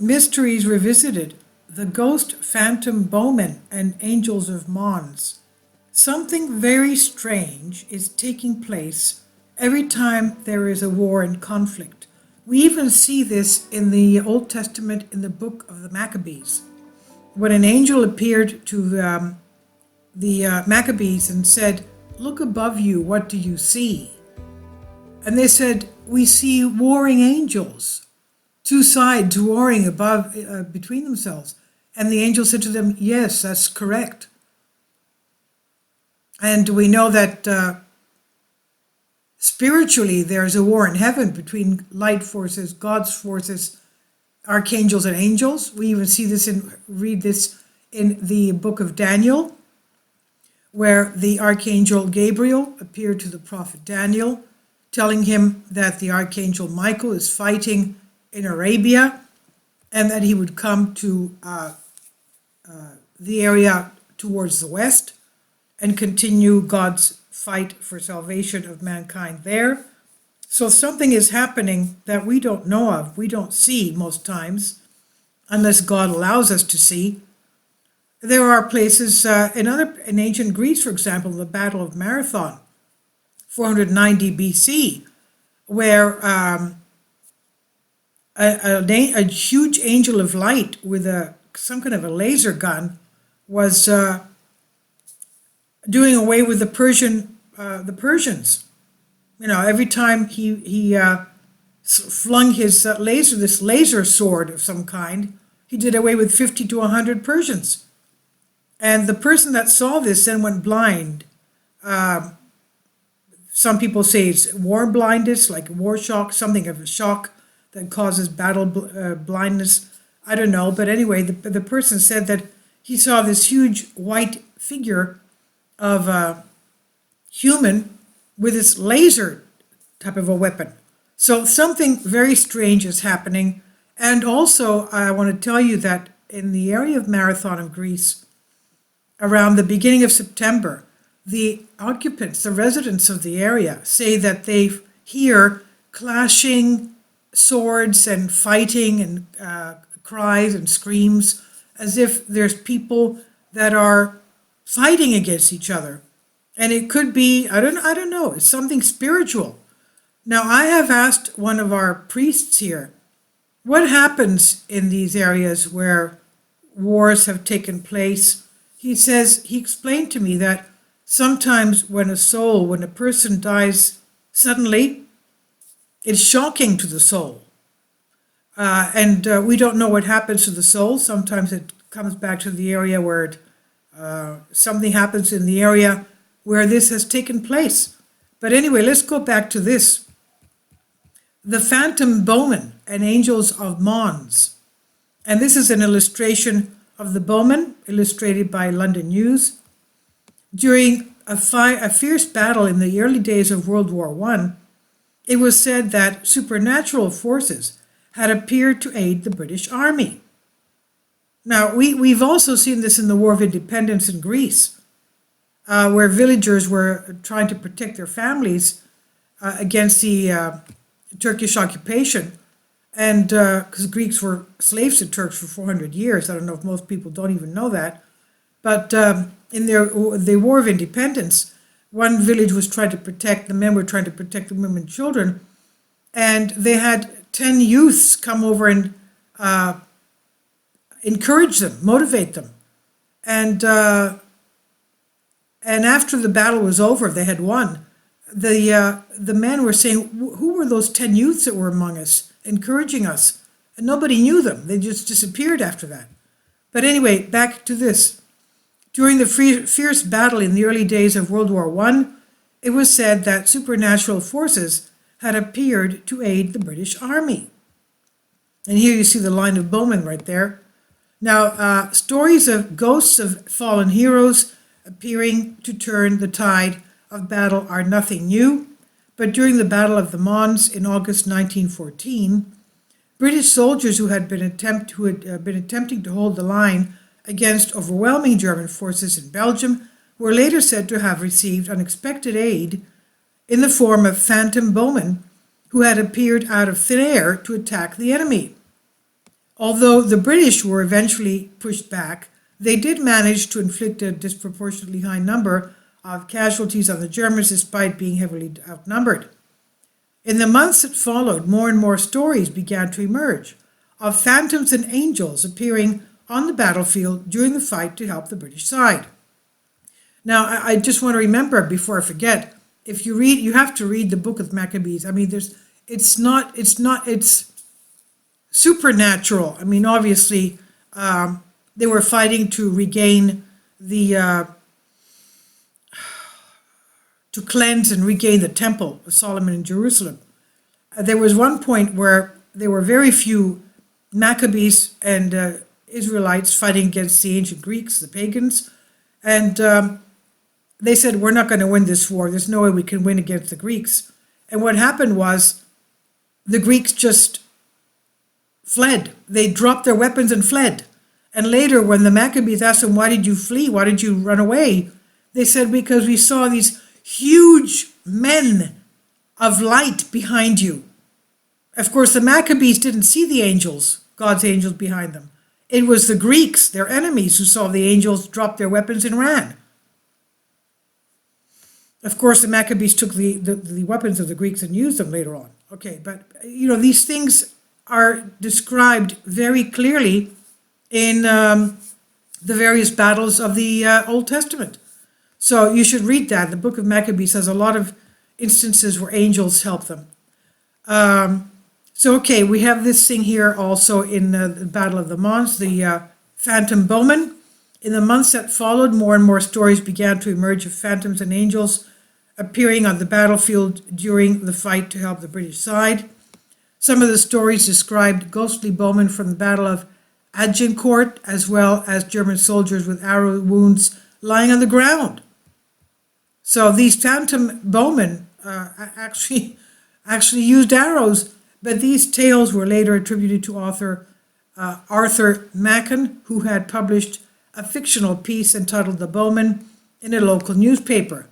Mysteries Revisited, The Ghost Phantom Bowmen and Angels of Mons. Something very strange is taking place every time there is a war and conflict. We even see this in the Old Testament in the book of the Maccabees, when an angel appeared to the Maccabees and said, "Look above you, what do you see?" And they said, "We see warring angels, two sides warring above between themselves." And the angel said to them, "Yes, that's correct." And we know that spiritually there's a war in heaven between light forces, God's forces, archangels and angels. We even see this read this in the book of Daniel, where the archangel Gabriel appeared to the prophet Daniel, telling him that the archangel Michael is fighting in Arabia and that he would come to the area towards the west and continue God's fight for salvation of mankind there. So something is happening that we don't know of, we don't see most times, unless God allows us to see. There are places in ancient Greece, for example, the Battle of Marathon, 490 BC, where a huge angel of light with some kind of a laser gun was doing away with the Persians. You know, every time he flung his this laser sword of some kind, he did away with 50 to 100 Persians. And the person that saw this then went blind. Some people say it's war blindness, like war shock, something of a shock that causes battle blindness. I don't know. But anyway, the person said that he saw this huge white figure of a human with this laser type of a weapon. So something very strange is happening. And also, I want to tell you that in the area of Marathon of Greece, around the beginning of September, the occupants, the residents of the area, say that they hear clashing swords and fighting and cries and screams, as if there's people that are fighting against each other. And it could be, I don't know, it's something spiritual. Now, I have asked one of our priests here, what happens in these areas where wars have taken place? He explained to me that sometimes when a person dies suddenly, it's shocking to the soul. And we don't know what happens to the soul. Sometimes it comes back to the area where something happens in the area where this has taken place. But anyway, let's go back to this. The Phantom Bowmen and Angels of Mons. And this is an illustration of the bowmen, illustrated by London News. During a fierce battle in the early days of World War I, it was said that supernatural forces had appeared to aid the British Army. Now, we've also seen this in the War of Independence in Greece, where villagers were trying to protect their families against the Turkish occupation. And because Greeks were slaves to Turks for 400 years. I don't know if most people don't even know that. But in the War of Independence, one village was trying to protect, the men were trying to protect the women and children. And they had 10 youths come over and encourage them, motivate them. And after the battle was over, they had won. The men were saying, who were those 10 youths that were among us, encouraging us? And nobody knew them. They just disappeared after that. But anyway, back to this. During the fierce battle in the early days of World War I, it was said that supernatural forces had appeared to aid the British Army. And here you see the line of bowmen right there. Now, stories of ghosts of fallen heroes appearing to turn the tide of battle are nothing new, but during the Battle of the Mons in August 1914, British soldiers who had been attempting to hold the line against overwhelming German forces in Belgium were later said to have received unexpected aid in the form of phantom bowmen who had appeared out of thin air to attack the enemy. Although the British were eventually pushed back, they did manage to inflict a disproportionately high number of casualties on the Germans despite being heavily outnumbered. In the months that followed, more and more stories began to emerge of phantoms and angels appearing on the battlefield during the fight to help the British side. Now, I just want to remember before I forget, if you read, you have to read the Book of Maccabees. I mean, it's supernatural. I mean, obviously, they were fighting to regain to cleanse and regain the temple of Solomon in Jerusalem. There was one point where there were very few Maccabees and Israelites fighting against the ancient Greeks, the pagans, and they said, we're not going to win this war. There's no way we can win against the Greeks. And what happened was the Greeks just fled. They dropped their weapons and fled. And later, when the Maccabees asked them, why did you flee? Why did you run away? They said, because we saw these huge men of light behind you. Of course, the Maccabees didn't see the angels, God's angels behind them. It was the Greeks, their enemies, who saw the angels, drop their weapons and ran. Of course, the Maccabees took the weapons of the Greeks and used them later on. Okay, but these things are described very clearly in the various battles of the Old Testament. So you should read that. The Book of Maccabees has a lot of instances where angels help them. Okay, we have this thing here also in the Battle of the Mons, the phantom bowmen. In the months that followed, more and more stories began to emerge of phantoms and angels appearing on the battlefield during the fight to help the British side. Some of the stories described ghostly bowmen from the Battle of Agincourt, as well as German soldiers with arrow wounds lying on the ground. So these phantom bowmen actually used arrows, but these tales were later attributed to author Arthur Machen, who had published a fictional piece entitled The Bowmen in a local newspaper.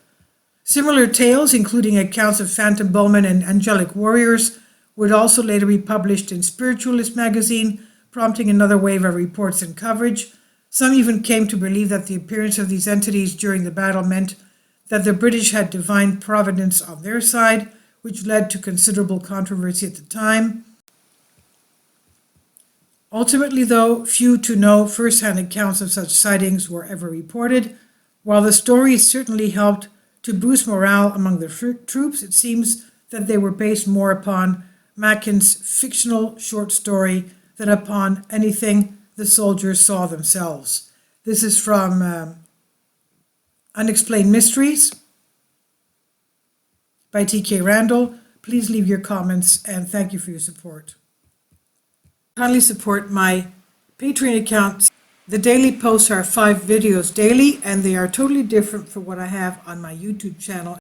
Similar tales, including accounts of phantom bowmen and angelic warriors, would also later be published in Spiritualist magazine, prompting another wave of reports and coverage. Some even came to believe that the appearance of these entities during the battle meant that the British had divine providence on their side, which led to considerable controversy at the time. Ultimately, though, few to no first-hand accounts of such sightings were ever reported. While the stories certainly helped to boost morale among the troops, it seems that they were based more upon Machen's fictional short story than upon anything the soldiers saw themselves. This is from Unexplained Mysteries by T.K. Randall. Please leave your comments and thank you for your support. Kindly support my Patreon account. The daily posts are 5 videos daily, and they are totally different from what I have on my YouTube channel.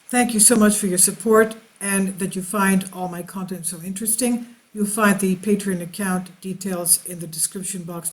Thank you so much for your support and that you find all my content so interesting. You'll find the Patreon account details in the description box.